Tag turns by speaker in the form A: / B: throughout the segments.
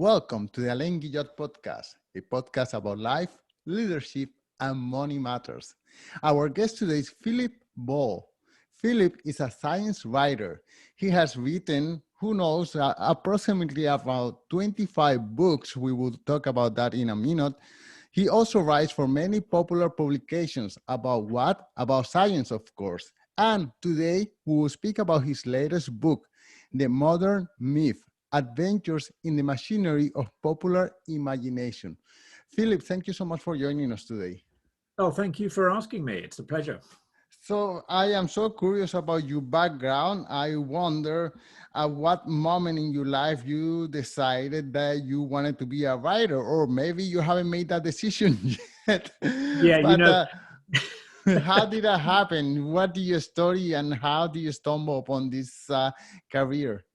A: Welcome to the Alain Guillot podcast, a podcast about life, leadership, and money matters. Our guest today is Philip Ball. Philip is a science writer. He has written, who knows, approximately about 25 books. We will talk about that in a minute. He also writes for many popular publications about what? About science, of course. And today we will speak about his latest book, The Modern Myth: Adventures in the Machinery of Popular Imagination. Philip, thank you so much for joining us today.
B: Oh, thank you for asking me. It's a pleasure.
A: So I am so curious about your background. I wonder at what moment in your life you decided that you wanted to be a writer, or maybe you haven't made that decision yet.
B: Yeah,
A: But how did that happen? What do you study and how do you stumble upon this career?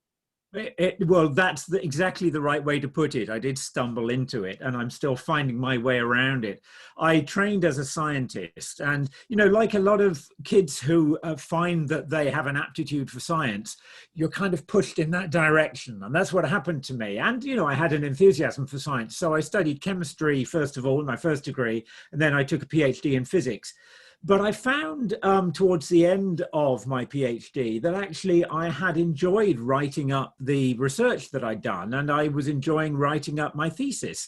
B: well, that's exactly the right way to put it. I did stumble into it, and I'm still finding my way around it. I trained as a scientist, and, like a lot of kids who find that they have an aptitude for science, you're kind of pushed in that direction. And that's what happened to me. And, I had an enthusiasm for science. So I studied chemistry, first of all, my first degree, and then I took a PhD in physics. But I found towards the end of my PhD that actually I had enjoyed writing up the research that I'd done, and I was enjoying writing up my thesis.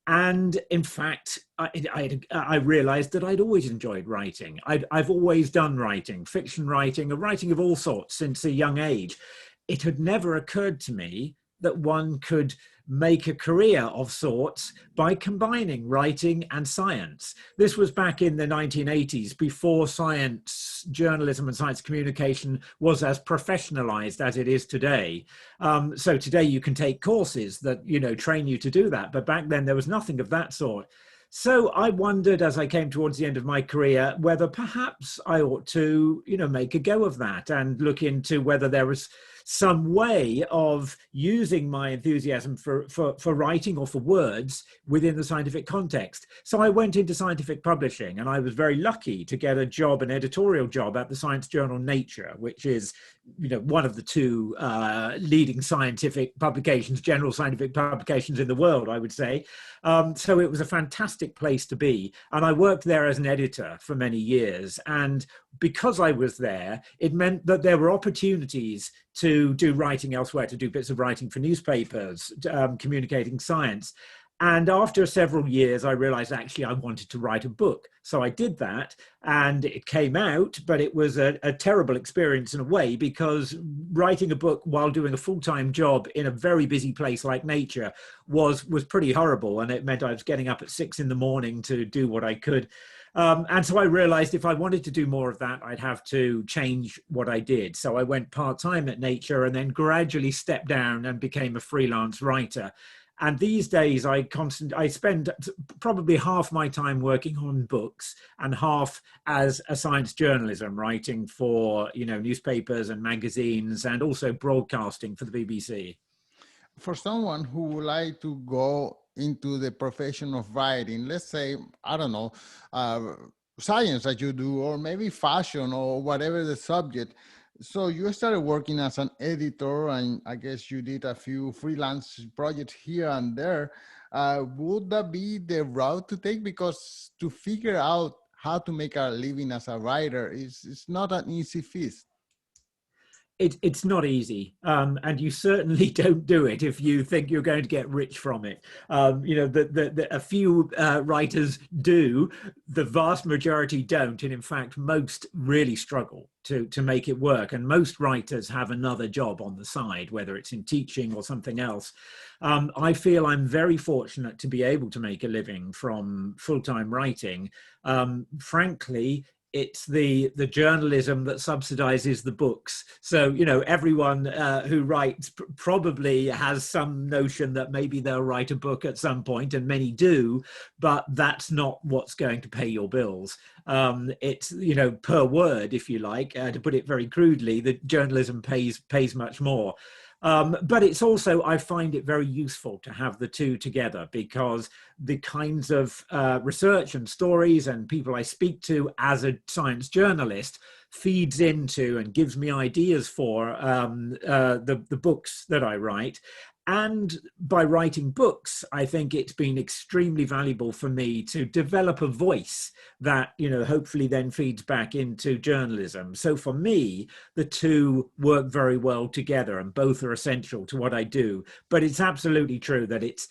B: And in fact, I realized that I'd always enjoyed writing. I've always done writing, fiction writing, or writing of all sorts since a young age. It had never occurred to me that one could make a career of sorts by combining writing and science. This was back in the 1980s, before science journalism and science communication was as professionalized as it is today. So today you can take courses that, train you to do that. But back then there was nothing of that sort. So I wondered, as I came towards the end of my career, whether perhaps I ought to, make a go of that and look into whether there was some way of using my enthusiasm for writing or for words within the scientific context. So I went into scientific publishing, and I was very lucky to get a job, an editorial job at the science journal Nature, which is, one of the two leading scientific publications, general scientific publications in the world, I would say. So it was a fantastic place to be. And I worked there as an editor for many years. And because I was there, it meant that there were opportunities to do writing elsewhere, to do bits of writing for newspapers, communicating science. And after several years, I realized actually I wanted to write a book. So I did that, and it came out, but it was a terrible experience in a way, because writing a book while doing a full-time job in a very busy place like Nature was pretty horrible. And it meant I was getting up at 6 a.m. to do what I could. And so I realized if I wanted to do more of that, I'd have to change what I did. So I went part-time at Nature and then gradually stepped down and became a freelance writer. And these days I spend probably half my time working on books and half as a science journalism, writing for, newspapers and magazines, and also broadcasting for the BBC.
A: For someone who would like to go into the profession of writing, let's say, I don't know, science that you do, or maybe fashion, or whatever the subject. So you started working as an editor, and I guess you did a few freelance projects here and there. Would that be the route to take? Because to figure out how to make a living as a writer is not an easy feat.
B: It's not easy, and you certainly don't do it if you think you're going to get rich from it. A few writers do, the vast majority don't, and in fact, most really struggle to make it work. And most writers have another job on the side, whether it's in teaching or something else. I feel I'm very fortunate to be able to make a living from full-time writing. Frankly, it's the journalism that subsidizes the books. So, everyone who writes probably has some notion that maybe they'll write a book at some point, and many do, but that's not what's going to pay your bills. It's, per word, if you like, to put it very crudely, the journalism pays much more. But it's also, I find it very useful to have the two together, because the kinds of research and stories and people I speak to as a science journalist feeds into and gives me ideas for the books that I write. And by writing books, I think it's been extremely valuable for me to develop a voice that, hopefully then feeds back into journalism. So for me, the two work very well together, and both are essential to what I do. But it's absolutely true that it's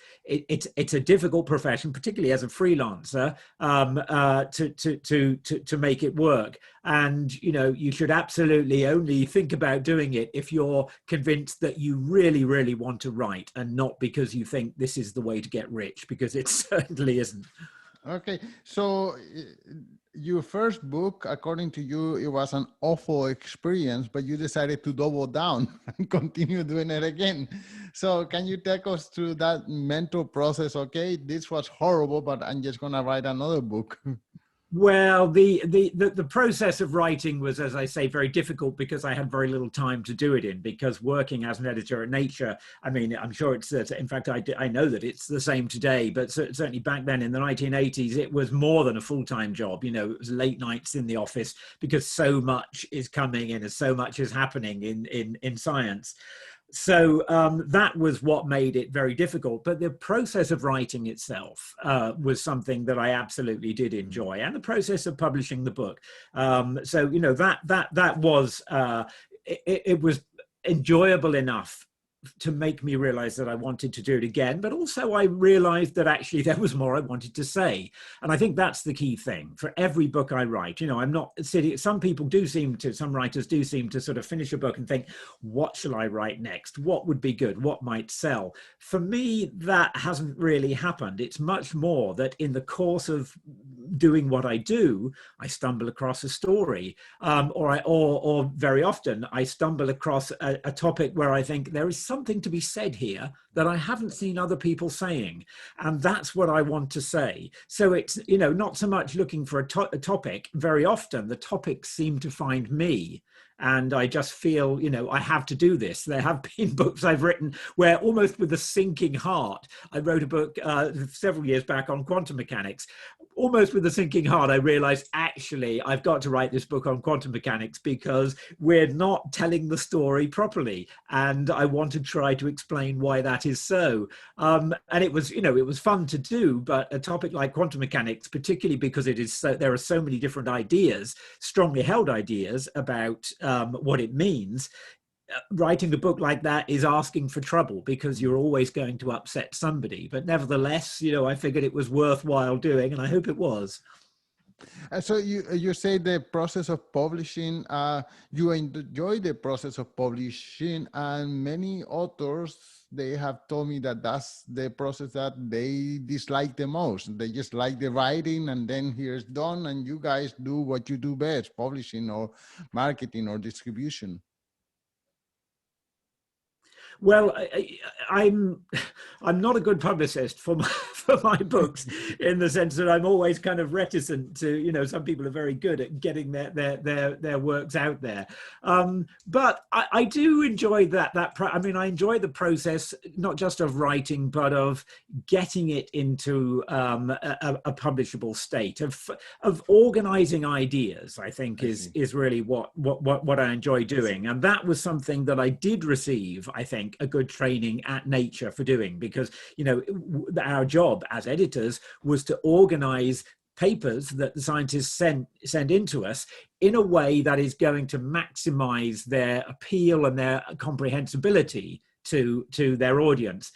B: a difficult profession, particularly as a freelancer, to make it work. And you should absolutely only think about doing it if you're convinced that you really, really want to write, and not because you think this is the way to get rich, because it certainly isn't.
A: Okay, so your first book, according to you, it was an awful experience, but you decided to double down and continue doing it again. So can you take us through that mental process? Okay, this was horrible, but I'm just gonna write another book.
B: Well, the process of writing was, as I say, very difficult because I had very little time to do it in, because working as an editor at Nature, I mean, I'm sure it's, in fact, I know that it's the same today, but certainly back then in the 1980s, it was more than a full-time job. It was late nights in the office because so much is coming in and so much is happening in science. So that was what made it very difficult. But the process of writing itself was something that I absolutely did enjoy, and the process of publishing the book. So that was it was enjoyable enough to make me realize that I wanted to do it again, but also I realized that actually there was more I wanted to say. And I think that's the key thing for every book I write. I'm not sitting, some writers do seem to sort of finish a book and think, what shall I write next? What would be good? What might sell? For me, that hasn't really happened. It's much more that in the course of doing what I do, I stumble across a story, or very often I stumble across a topic where I think there is something to be said here that I haven't seen other people saying, and that's what I want to say. So it's not so much looking for a topic. Very often the topics seem to find me, and I just feel I have to do this. There have been books I've written where, almost with a sinking heart, I wrote a book several years back on quantum mechanics. Almost with a sinking heart, I realized, actually, I've got to write this book on quantum mechanics because we're not telling the story properly. And I want to try to explain why that is so. And it was, it was fun to do, but a topic like quantum mechanics, particularly because there are so many different ideas, strongly held ideas about what it means. Writing a book like that is asking for trouble, because you're always going to upset somebody. But nevertheless, I figured it was worthwhile doing, and I hope it was.
A: So you say the process of publishing, you enjoy the process of publishing, and many authors, they have told me that that's the process that they dislike the most. They just like the writing, and then here's done, and you guys do what you do best, publishing or marketing or distribution.
B: Well, I'm not a good publicist for my books, in the sense that I'm always kind of reticent to, some people are very good at getting their works out there. But I do enjoy that. I enjoy the process, not just of writing, but of getting it into a publishable state, of organizing ideas. I think is really what I enjoy doing. And that was something that I did receive, I think, a good training at Nature for doing, because our job as editors was to organize papers that the scientists send into us in a way that is going to maximize their appeal and their comprehensibility to their audience.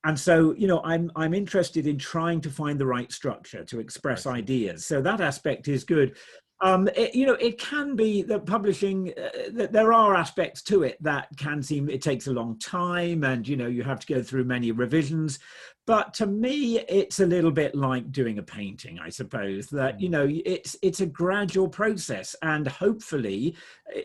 B: And so, I'm interested in trying to find the right structure to express ideas. So that aspect is good. It can be that publishing, that there are aspects to it that can seem, it takes a long time, and, you have to go through many revisions. But to me, it's a little bit like doing a painting, I suppose, that, it's a gradual process. And hopefully,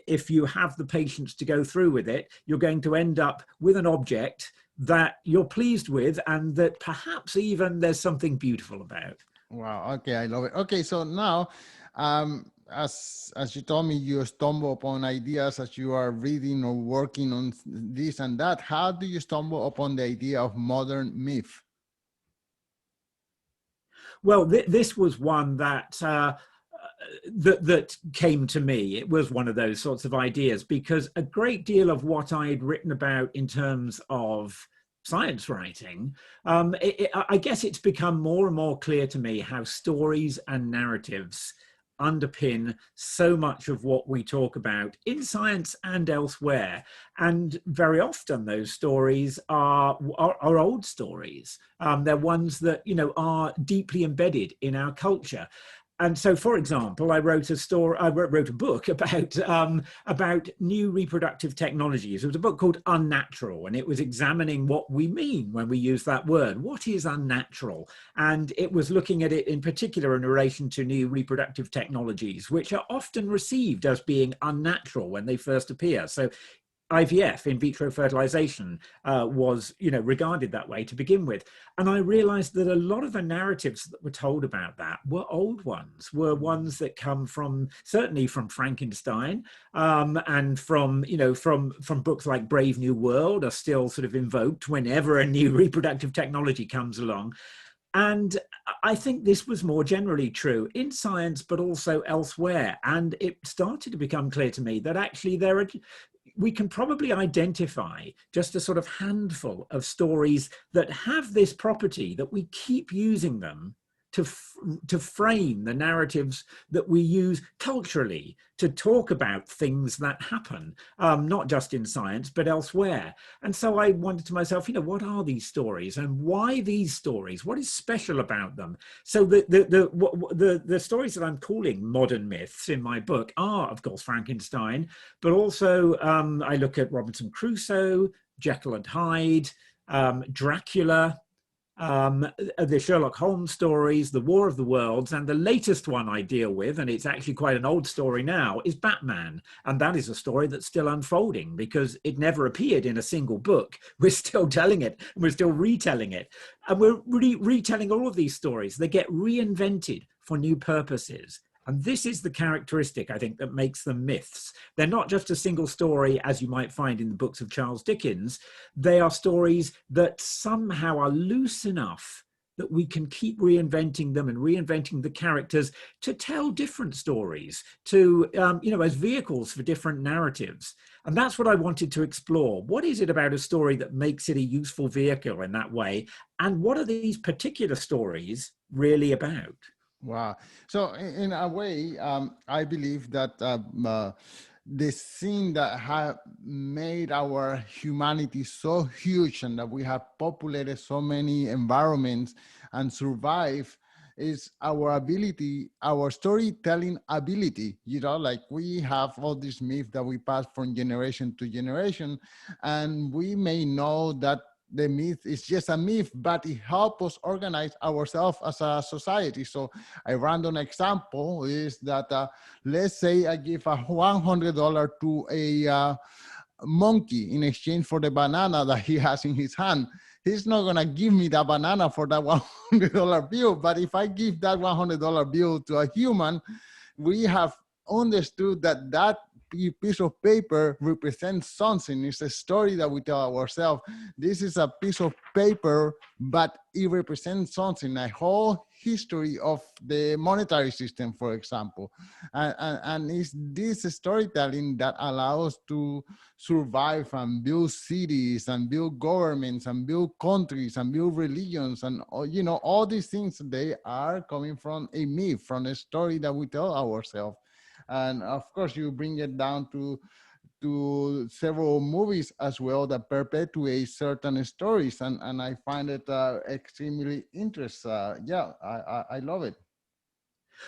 B: if you have the patience to go through with it, you're going to end up with an object that you're pleased with, and that perhaps even there's something beautiful about.
A: Wow. Okay, I love it. Okay, so now, as you told me, you stumble upon ideas as you are reading or working on this and that. How do you stumble upon the idea of modern myth?
B: Well, this was one that came to me. It was one of those sorts of ideas, because a great deal of what I had written about in terms of science writing, I guess it's become more and more clear to me how stories and narratives underpin so much of what we talk about in science and elsewhere. And very often those stories are old stories. They're ones that, you know, are deeply embedded in our culture. And so, for example, I wrote a book about new reproductive technologies. It was a book called Unnatural, and it was examining what we mean when we use that word. What is unnatural? And it was looking at it in particular in relation to new reproductive technologies, which are often received as being unnatural when they first appear. So IVF, in vitro fertilization, was, you know, regarded that way to begin with. And I realized that a lot of the narratives that were told about that were old ones, were ones that come from, certainly from Frankenstein, and from, you know, from books like Brave New World are still sort of invoked whenever a new reproductive technology comes along. And I think this was more generally true in science, but also elsewhere. And it started to become clear to me that actually we can probably identify just a sort of handful of stories that have this property, that we keep using them to frame the narratives that we use culturally to talk about things that happen, not just in science, but elsewhere. And so I wondered to myself, you know, what are these stories and why these stories? What is special about them? So the stories that I'm calling modern myths in my book are, of course, Frankenstein, but also I look at Robinson Crusoe, Jekyll and Hyde, Dracula, the Sherlock Holmes stories, the War of the Worlds, and the latest one I deal with, and it's actually quite an old story now, is Batman. And that is a story that's still unfolding because it never appeared in a single book. We're still telling it, and we're still retelling it. And we're retelling all of these stories. They get reinvented for new purposes. And this is the characteristic, I think, that makes them myths. They're not just a single story, as you might find in the books of Charles Dickens. They are stories that somehow are loose enough that we can keep reinventing them and reinventing the characters to tell different stories, to, you know, as vehicles for different narratives. And that's what I wanted to explore. What is it about a story that makes it a useful vehicle in that way? And what are these particular stories really about?
A: Wow. So in a way, I believe that the thing that have made our humanity so huge and that we have populated so many environments and survive is our ability, our storytelling ability. You know, like we have all these myths that we pass from generation to generation, and we may know that the myth is just a myth, but it helps us organize ourselves as a society. So a random example is that let's say I give a $100 to a monkey in exchange for the banana that he has in his hand. He's not going to give me the banana for that $100 bill. But if I give that $100 bill to a human, we have understood that that piece of paper represents something. It's a story that we tell ourselves. This is a piece of paper, but it represents something, a whole history of the monetary system, for example. And it's this storytelling that allows us to survive and build cities and build governments and build countries and build religions. And, you know, all these things, they are coming from a myth, from a story that we tell ourselves. And of course, you bring it down to several movies as well that perpetuate certain stories, and I find it extremely interesting. Yeah, I love it.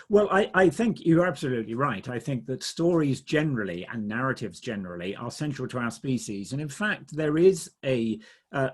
B: Well, I think you're absolutely right. I think that stories generally and narratives generally are central to our species. And in fact, there is a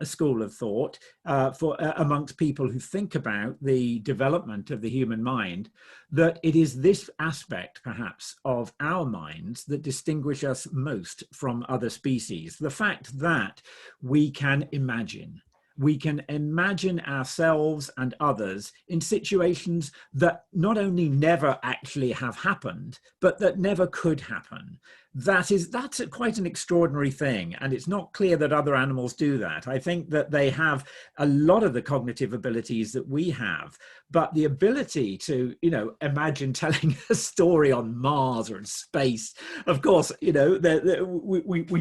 B: school of thought amongst people who think about the development of the human mind, that it is this aspect, perhaps, of our minds that distinguish us most from other species. The fact that we can imagine. We can imagine ourselves and others in situations that not only never actually have happened, but that never could happen. that's quite an extraordinary thing, and it's not clear that other animals do that. I think that they have a lot of the cognitive abilities that we have, but the ability to, imagine telling a story on Mars or in space, of course, we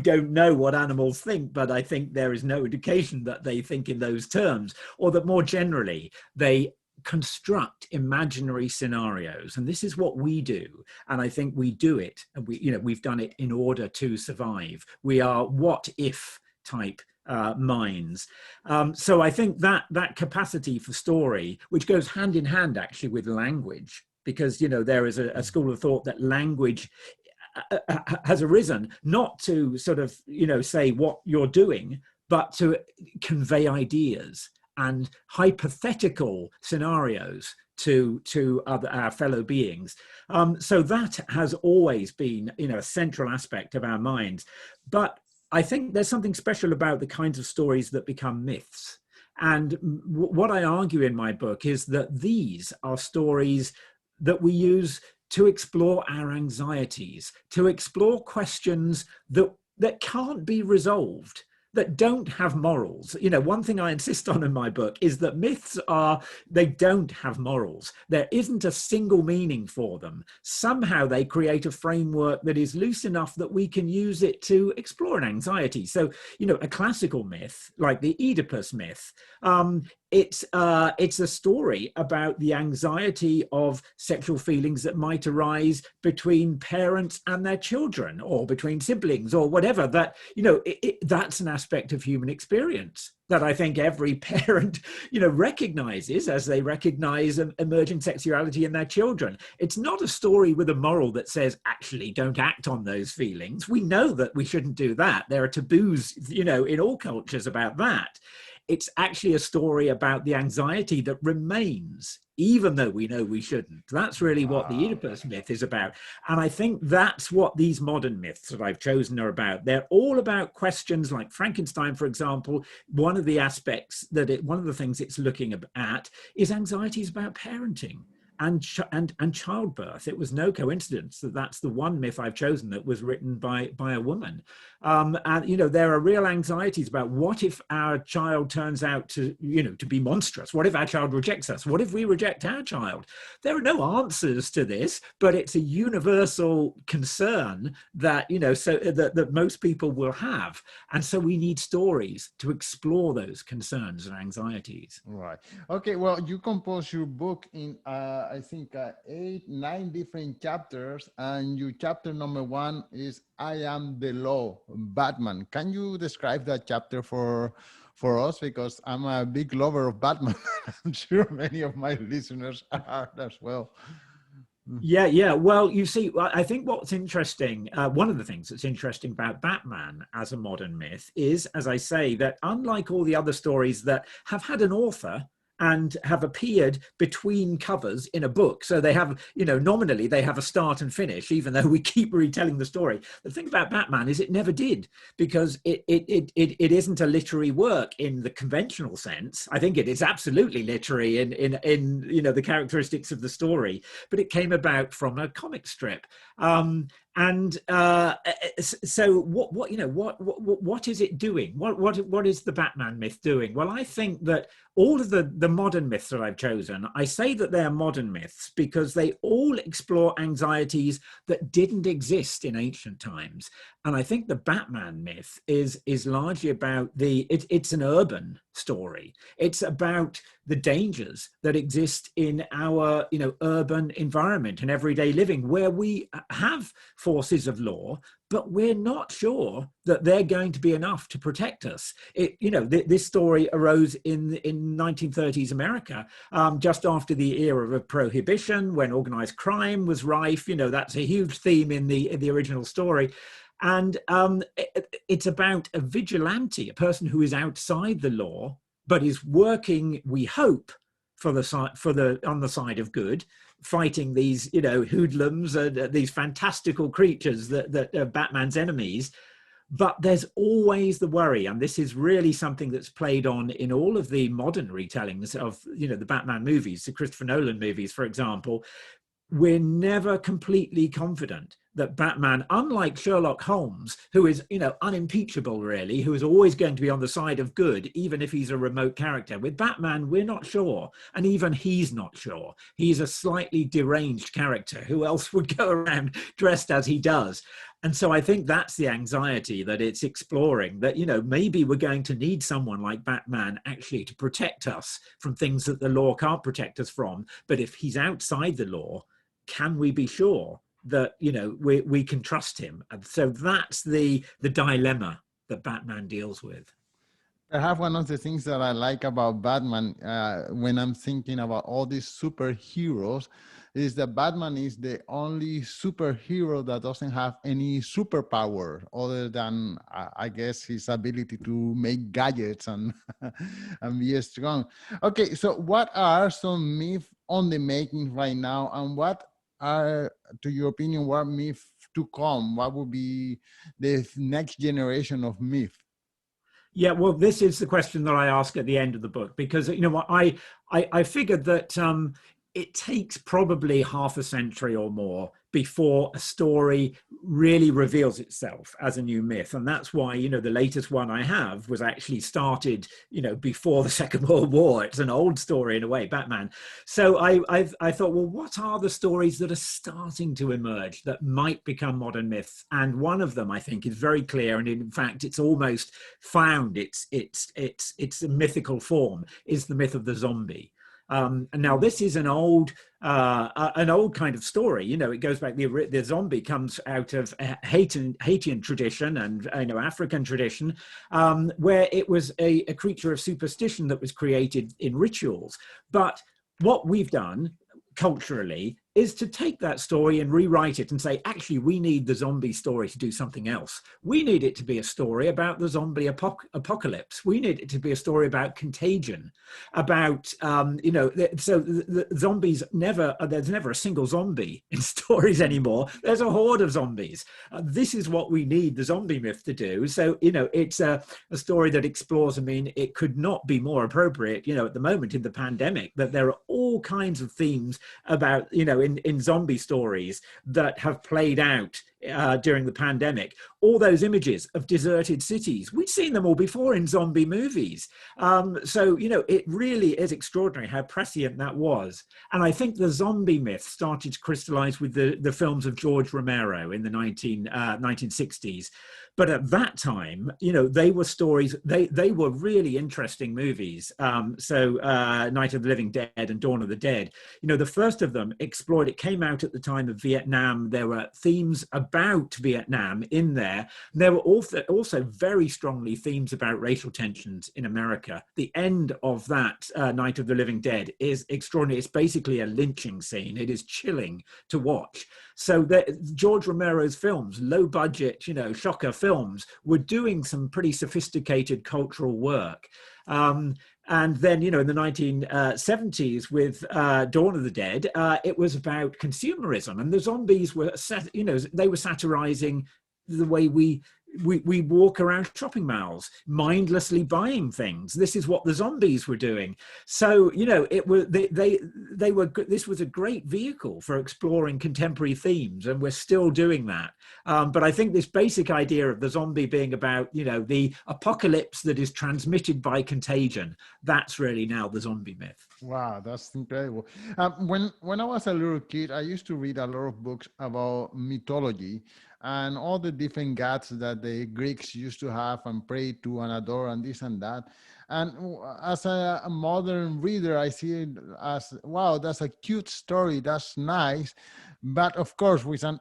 B: don't know what animals think, but I think there is no indication that they think in those terms, or that more generally they construct imaginary scenarios. And this is what we do, and I think we do it, and we've done it in order to survive. We are what if type minds. So I think that capacity for story, which goes hand in hand actually with language, because there is a school of thought that language has arisen not to sort of say what you're doing, but to convey ideas and hypothetical scenarios to our fellow beings. So that has always been a central aspect of our minds. But I think there's something special about the kinds of stories that become myths. And what I argue in my book is that these are stories that we use to explore our anxieties, to explore questions that can't be resolved, that don't have morals. One thing I insist on in my book is that myths they don't have morals. There isn't a single meaning for them. Somehow they create a framework that is loose enough that we can use it to explore an anxiety. So, a classical myth, like the Oedipus myth, it's a story about the anxiety of sexual feelings that might arise between parents and their children, or between siblings, or whatever. That that's an aspect of human experience that I think every parent recognizes as they recognize emerging sexuality in their children. It's not a story with a moral that says, actually, don't act on those feelings. We know that we shouldn't do that. There are taboos in all cultures about that. It's actually a story about the anxiety that remains, even though we know we shouldn't. That's really what the Oedipus myth is about. And I think that's what these modern myths that I've chosen are about. They're all about questions like Frankenstein, for example. One of the things it's looking at is anxieties about parenting and childbirth. It was no coincidence that that's the one myth I've chosen that was written by a woman. And there are real anxieties about what if our child turns out to be monstrous? What if our child rejects us? What if we reject our child? There are no answers to this, but it's a universal concern that that most people will have, and so we need stories to explore those concerns and anxieties.
A: Right. Okay. Well, you compose your book in I think 8, 9 different chapters, and your chapter number 1 is "I Am the Law," Batman. Can you describe that chapter for us? Because I'm a big lover of Batman. I'm sure many of my listeners are as well.
B: Yeah. Well, you see, I think what's interesting, one of the things that's interesting about Batman as a modern myth is, as I say, that unlike all the other stories that have had an author and have appeared between covers in a book, so they have, nominally they have a start and finish, even though we keep retelling the story. The thing about Batman is it never did, because it isn't a literary work in the conventional sense. I think it is absolutely literary in the characteristics of the story, but it came about from a comic strip. And so what is it doing? What is the Batman myth doing? Well, I think that all of the modern myths that I've chosen, I say that they're modern myths because they all explore anxieties that didn't exist in ancient times. And I think the Batman myth is largely about it's an urban story. It's about the dangers that exist in our urban environment and everyday living, where we have forces of law, but we're not sure that they're going to be enough to protect us. This story arose in 1930s America, just after the era of prohibition, when organized crime was rife. That's a huge theme in the original story. And it's about a vigilante, a person who is outside the law, but is working, we hope, on the side of good, fighting these hoodlums and these fantastical creatures that are Batman's enemies. But there's always the worry, and this is really something that's played on in all of the modern retellings of the Batman movies, the Christopher Nolan movies, for example. we're never completely confident that Batman, unlike Sherlock Holmes, who is, unimpeachable really, who is always going to be on the side of good, even if he's a remote character. With Batman, we're not sure. And even he's not sure. He's a slightly deranged character. Who else would go around dressed as he does? And so I think that's the anxiety that it's exploring, that, maybe we're going to need someone like Batman actually to protect us from things that the law can't protect us from. But if he's outside the law, can we be sure that we can trust him? And so that's the dilemma that Batman deals with.
A: Perhaps one of the things that I like about Batman, when I'm thinking about all these superheroes, is that Batman is the only superhero that doesn't have any superpower other than, I guess, his ability to make gadgets and and be strong. Okay, so what are some myths on the making right now, and what are, to your opinion, what myth to come? What would be the next generation of myth?
B: Yeah, well, this is the question that I ask at the end of the book, because I figured that it takes probably half a century or more before a story really reveals itself as a new myth. And that's why, the latest one I have was actually started, before the Second World War. It's an old story in a way, Batman. So I thought, well, what are the stories that are starting to emerge that might become modern myths? And one of them, I think, is very clear. And in fact, it's almost found its a mythical form, is the myth of the zombie. And now this is an old kind of story. It goes back. The zombie comes out of Haitian tradition and African tradition, where it was a creature of superstition that was created in rituals. But what we've done culturally is to take that story and rewrite it and say, actually, we need the zombie story to do something else. We need it to be a story about the zombie apocalypse. We need it to be a story about contagion, about, so the zombies there's never a single zombie in stories anymore. There's a horde of zombies. This is what we need the zombie myth to do. So, it's a story that explores, it could not be more appropriate, at the moment in the pandemic, that there are all kinds of themes about, in zombie stories that have played out during the pandemic. All those images of deserted cities, we've seen them all before in zombie movies. So, it really is extraordinary how prescient that was. And I think the zombie myth started to crystallize with the films of George Romero in the 1960s. But at that time, they were stories, they were really interesting movies. Night of the Living Dead and Dawn of the Dead, the first of them explored, it came out at the time of Vietnam. There were themes about Vietnam in there. There were also very strongly themes about racial tensions in America. The end of that Night of the Living Dead is extraordinary. It's basically a lynching scene. It is chilling to watch. So George Romero's films, low budget, shocker films, were doing some pretty sophisticated cultural work. And then, in the 1970s with Dawn of the Dead, it was about consumerism, and the zombies were, they wwere satirizing the way we walk around shopping malls, mindlessly buying things. This is what the zombies were doing. So, it was they were. This was a great vehicle for exploring contemporary themes, and we're still doing that. But I think this basic idea of the zombie being about, the apocalypse that is transmitted by contagion, that's really now the zombie myth.
A: Wow, that's incredible. When I was a little kid, I used to read a lot of books about mythology and all the different gods that the Greeks used to have and pray to and adore and this and that. And as a modern reader, I see it as, wow, that's a cute story. That's nice. But of course, with an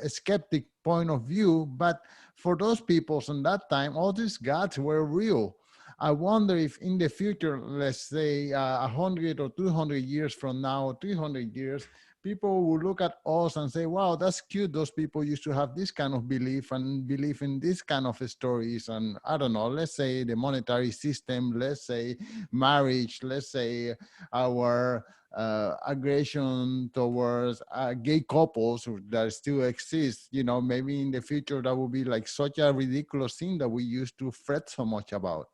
A: skeptic point of view. But for those peoples in that time, all these gods were real. I wonder if in the future, let's say 100 or 200 years from now, 300 years, people will look at us and say, wow, that's cute. Those people used to have this kind of belief and believe in this kind of stories. And I don't know, let's say the monetary system, let's say marriage, let's say our aggression towards gay couples that still exist. Maybe in the future, that will be like such a ridiculous thing that we used to fret so much about.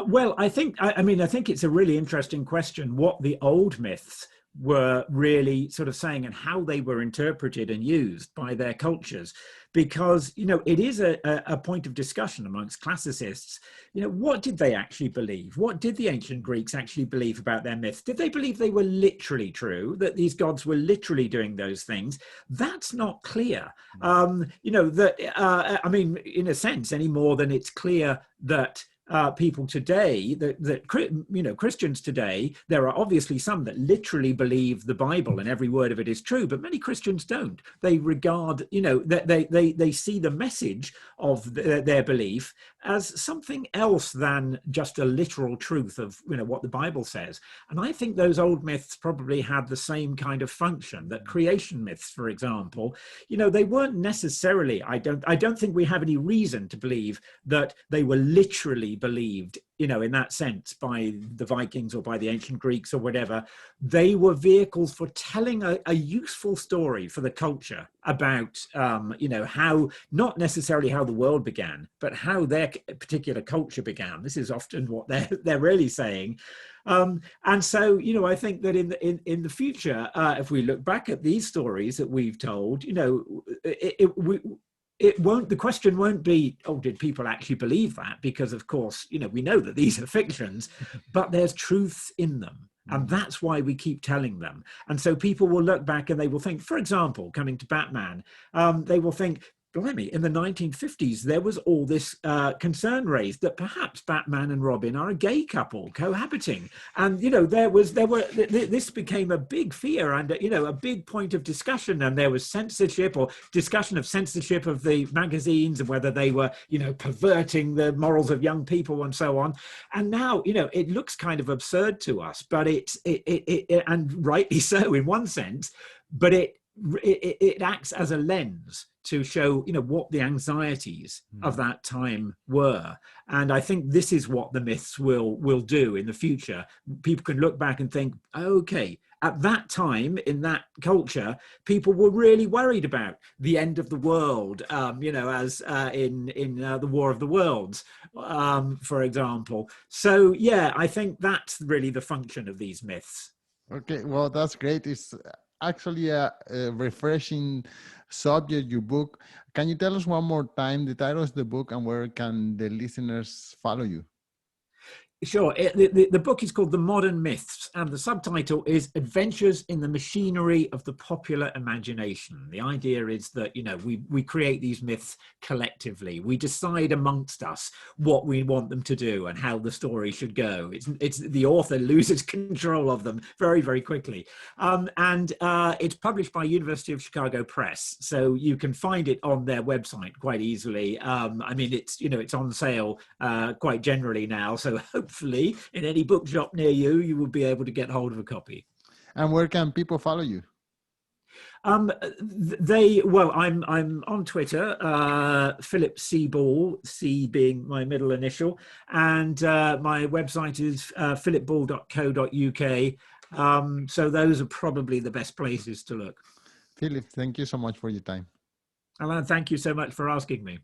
B: Well, I think it's a really interesting question, what the old myths were really sort of saying and how they were interpreted and used by their cultures. Because, you know, it is a point of discussion amongst classicists. You know, what did they actually believe? What did the ancient Greeks actually believe about their myths? Did they believe they were literally true, that these gods were literally doing those things? That's not clear. You know, that, I mean, in a sense, any more than it's clear that people today, you know, Christians today, there are obviously some that literally believe the Bible and every word of it is true, but many Christians don't. They regard, you know, that they see the message of their belief as something else than just a literal truth of, you know, what the Bible says. And I think those old myths probably had the same kind of function. That creation myths, for example, you know, they weren't necessarily, I don't think we have any reason to believe that they were literally believed, you know, in that sense by the Vikings or by the ancient Greeks or whatever. They were vehicles for telling a useful story for the culture about, you know, how, not necessarily how the world began, but how their particular culture began. This is often what they're really saying. And so, you know, I think that in the future, if we look back at these stories that we've told, you know, it won't, the question won't be, oh, did people actually believe that? Because of course, you know, we know that these are fictions, but there's truth in them. And that's why we keep telling them. And so people will look back and they will think, for example, coming to Batman, they will think, blimey, in the 1950s, there was all this concern raised that perhaps Batman and Robin are a gay couple cohabiting. And, you know, this became a big fear and, you know, a big point of discussion. And there was censorship or discussion of censorship of the magazines and whether they were, you know, perverting the morals of young people and so on. And now, you know, it looks kind of absurd to us, but and rightly so in one sense, but it acts as a lens to show, you know, what the anxieties of that time were. And I think this is what the myths will do in the future. People can look back and think, okay, at that time in that culture, people were really worried about the end of the world, you know, as in the War of the Worlds, for example. So, yeah, I think that's really the function of these myths.
A: Okay, well, that's great. It's actually a refreshing subject, your book. Can you tell us one more time the title of the book and where can the listeners follow you?
B: Sure. The book is called The Modern Myths, and the subtitle is Adventures in the Machinery of the Popular Imagination. The idea is that, you know, we create these myths collectively. We decide amongst us what we want them to do and how the story should go. It's the author loses control of them very, very quickly. And it's published by University of Chicago Press, so you can find it on their website quite easily. I mean, it's, you know, it's on sale quite generally now, so hopefully in any bookshop near you, you will be able to get hold of a copy.
A: And where can people follow you?
B: I'm on Twitter, Philip C. Ball, C being my middle initial, and my website is philipball.co.uk. So those are probably the best places to look.
A: Philip, thank you so much for your time.
B: Alan, thank you so much for asking me.